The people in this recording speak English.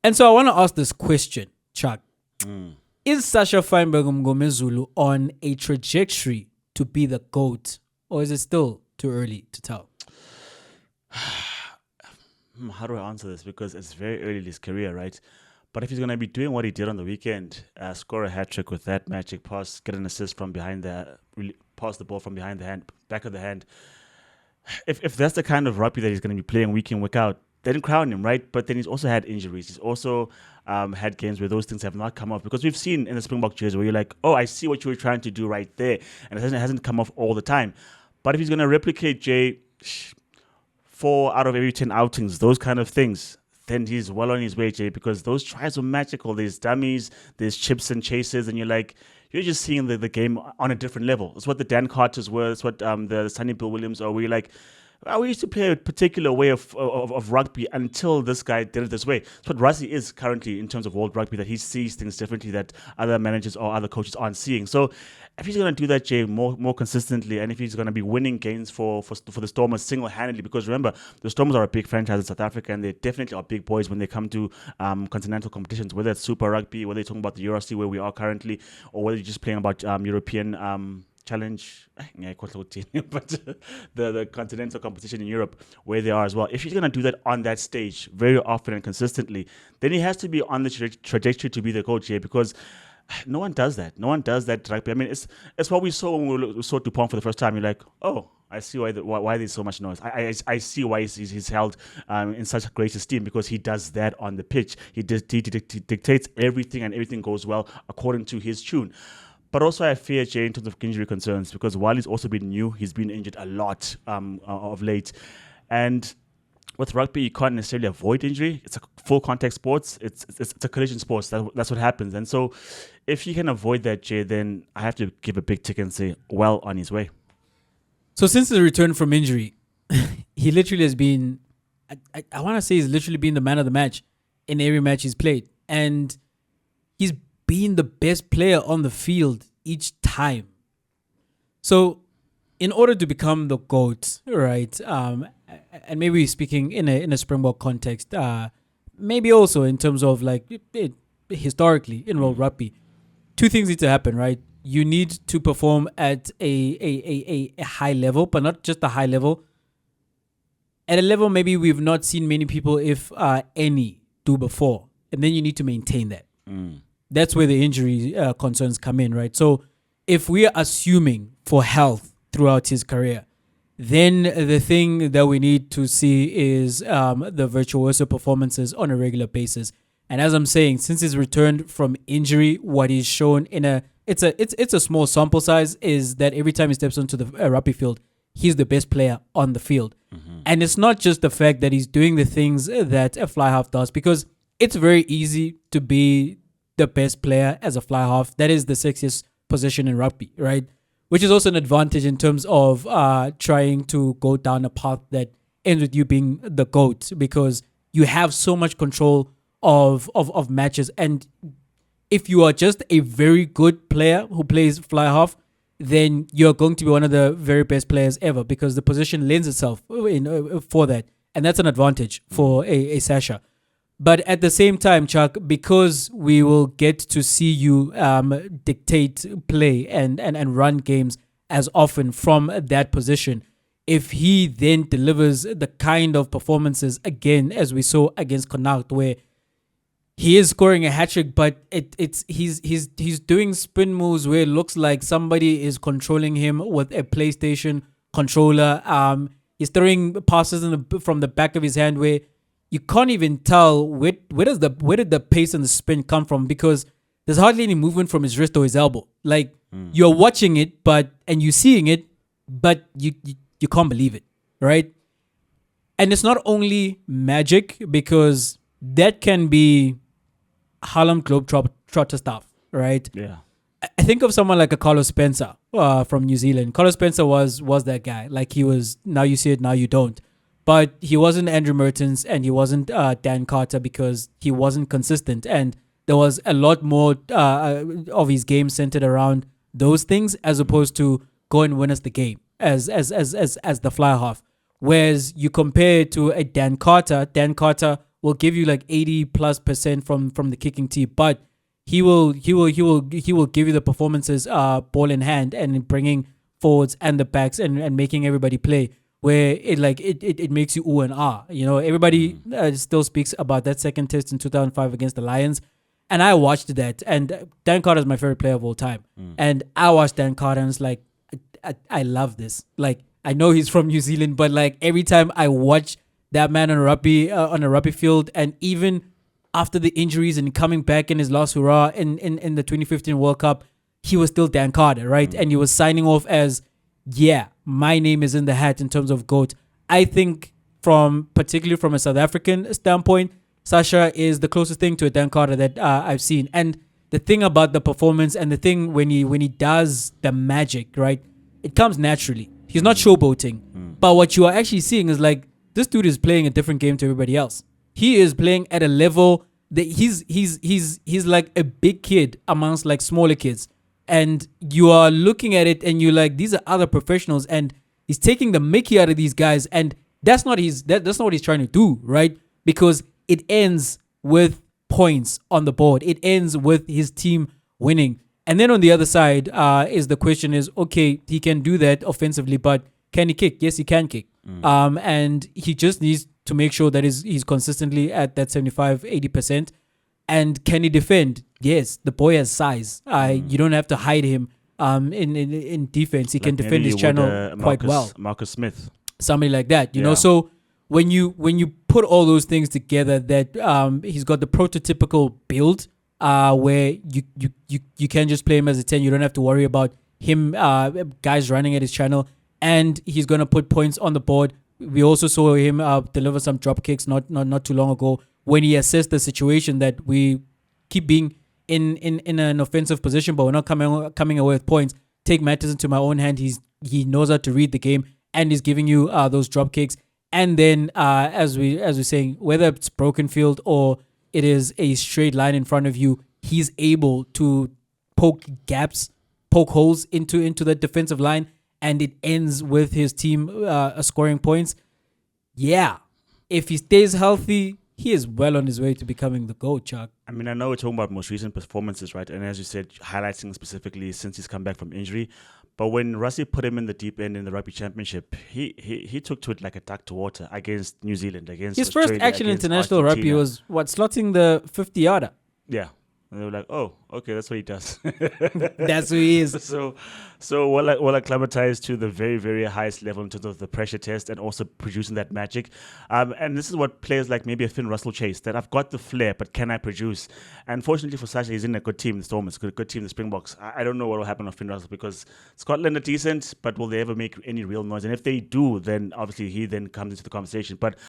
And so I want to ask this question, Chuck. Is Sacha Feinberg-Mngomezulu on a trajectory to be the GOAT, or is it still too early to tell? How do I answer this? Because it's very early in his career, right? But if he's going to be doing what he did on the weekend, score a hat-trick with that magic pass, get an assist from behind pass the ball from behind the hand, back of the hand. If that's the kind of rugby that he's going to be playing week in, week out, then crown him, right? But then he's also had injuries. He's also had games where those things have not come off. Because we've seen in the Springbok jersey where you're like, oh, I see what you were trying to do right there. And it hasn't come off all the time. But if he's going to replicate, Jay, 4 out of every 10 outings, those kind of things, then he's well on his way, Jay, because those tries were magical. There's dummies, there's chips and chases, and you're just seeing the game on a different level. It's what the Dan Carters were. It's what the Sonny Bill Williams are. Where you're like, we used to play a particular way of rugby until this guy did it this way. It's what Rassie is currently in terms of world rugby, that he sees things differently that other managers or other coaches aren't seeing. So if he's going to do that, Jay, more consistently, and if he's going to be winning games for the Stormers single-handedly, because remember, the Stormers are a big franchise in South Africa, and they definitely are big boys when they come to continental competitions, whether it's Super Rugby, whether you're talking about the EuroC where we are currently, or whether you're just playing about European challenge, but the continental competition in Europe where they are as well. If he's going to do that on that stage very often and consistently, then he has to be on the trajectory to be the coach here, because no one does that. No one does that rugby. I mean, it's what we saw when we saw Dupont for the first time. You're like, oh, I see why there's so much noise. I see why he's held in such great esteem, because he does that on the pitch. He dictates everything, and everything goes well according to his tune. But also I fear, Jay, in terms of injury concerns, because while he's also been new, he's been injured a lot of late. And with rugby, you can't necessarily avoid injury. It's a full contact sports. It's a collision sports. That's what happens. And so if he can avoid that, Jay, then I have to give a big tick and say, well on his way. So since his return from injury, he literally has been, I want to say he's literally been the man of the match in every match he's played. And he's been the best player on the field each time. So in order to become the GOAT, right, and maybe speaking in a Springbok context, maybe also in terms of historically in world rugby, two things need to happen, right? You need to perform at a high level, but not just a high level. At a level maybe we've not seen many people, if any, do before. And then you need to maintain that. That's where the injury concerns come in, right? So if we are assuming for health throughout his career, then the thing that we need to see is the virtuoso performances on a regular basis. And as I'm saying, since he's returned from injury, what he's shown it's a small sample size, is that every time he steps onto the rugby field, he's the best player on the field. And it's not just the fact that he's doing the things that a fly half does, because it's very easy to be the best player as a fly half. That is the sexiest position in rugby, right? Which is also an advantage in terms of trying to go down a path that ends with you being the GOAT, because you have so much control of matches. And if you are just a very good player who plays fly half, then you're going to be one of the very best players ever, because the position lends itself for that. And that's an advantage for a Sacha. But at the same time, Chuck, because we will get to see you dictate play and run games as often from that position, if he then delivers the kind of performances again as we saw against Connacht, where he is scoring a hat-trick, but he's doing spin moves where it looks like somebody is controlling him with a PlayStation controller. He's throwing passes from the back of his hand where you can't even tell where did the pace and the spin come from, because there's hardly any movement from his wrist or his elbow. Like you're watching it, and you're seeing it, but you can't believe it, right? And it's not only magic, because that can be Harlem Globetrotter stuff, right? Yeah. I think of someone like a Carlos Spencer from New Zealand. Carlos Spencer was that guy. Like he was, now you see it, now you don't. But he wasn't Andrew Mertens, and he wasn't Dan Carter, because he wasn't consistent. And there was a lot more of his game centered around those things, as opposed to go and win us the game as the fly half. Whereas you compare it to a Dan Carter will give you like 80+% from the kicking tee, but he will give you the performances ball in hand and bringing forwards and the backs and making everybody play where it makes you ooh and ah. You know, everybody still speaks about that second test in 2005 against the Lions. And I watched that, and Dan Carter is my favorite player of all time. And I watched Dan Carter and it's like, I love this. Like, I know he's from New Zealand, but like every time I watch that man on a rugby field, and even after the injuries and coming back in his last hurrah in the 2015 World Cup, he was still Dan Carter, right? And he was signing off as, yeah, my name is in the hat in terms of GOAT. I think particularly from a South African standpoint, Sacha is the closest thing to a Dan Carter that I've seen. And the thing about the performance and the thing when he does the magic, right, it comes naturally. He's not showboating. But what you are actually seeing is like, this dude is playing a different game to everybody else. He is playing at a level that he's like a big kid amongst like smaller kids. And you are looking at it and you're like, these are other professionals, and he's taking the mickey out of these guys, and that's not that's not what he's trying to do, right? Because it ends with points on the board. It ends with his team winning. And then on the other side is the question is, okay, he can do that offensively, but can he kick? Yes, he can kick. And he just needs to make sure that he's consistently at that 75-80%. And can he defend? Yes, the boy has size. You don't have to hide him in defense. He can defend his channel quite well. Marcus Smith. Somebody like that, you know. So when you put all those things together, that he's got the prototypical build where you can just play him as a 10. You don't have to worry about him guys running at his channel, and he's gonna put points on the board. We also saw him deliver some drop kicks not too long ago when he assessed the situation that we keep being in an offensive position, but we're not coming away with points. Take matters into my own hand. He knows how to read the game, and he's giving you those drop kicks. And then as we're saying, whether it's broken field or it is a straight line in front of you, he's able to poke gaps, poke holes into the defensive line, and it ends with his team scoring points. Yeah, if he stays healthy, he is well on his way to becoming the GOAT, Chuck. I mean, I know we're talking about most recent performances, right? And as you said, highlighting specifically since he's come back from injury. But when Rusty put him in the deep end in the Rugby Championship, he took to it like a duck to water against New Zealand, against his Australia, first action against international Argentina. rugby was slotting the 50-yarder. Yeah. And they were like, oh, okay, that's what he does. That's who he is. So well acclimatized to the very, very highest level in terms of the pressure test and also producing that magic. And this is what players like maybe a Finn Russell chase, that I've got the flair, but can I produce? And fortunately for Sacha, he's in a good team, the Stormers, good team, the Springboks. I don't know what will happen on Finn Russell, because Scotland are decent, but will they ever make any real noise? And if they do, then obviously he then comes into the conversation. But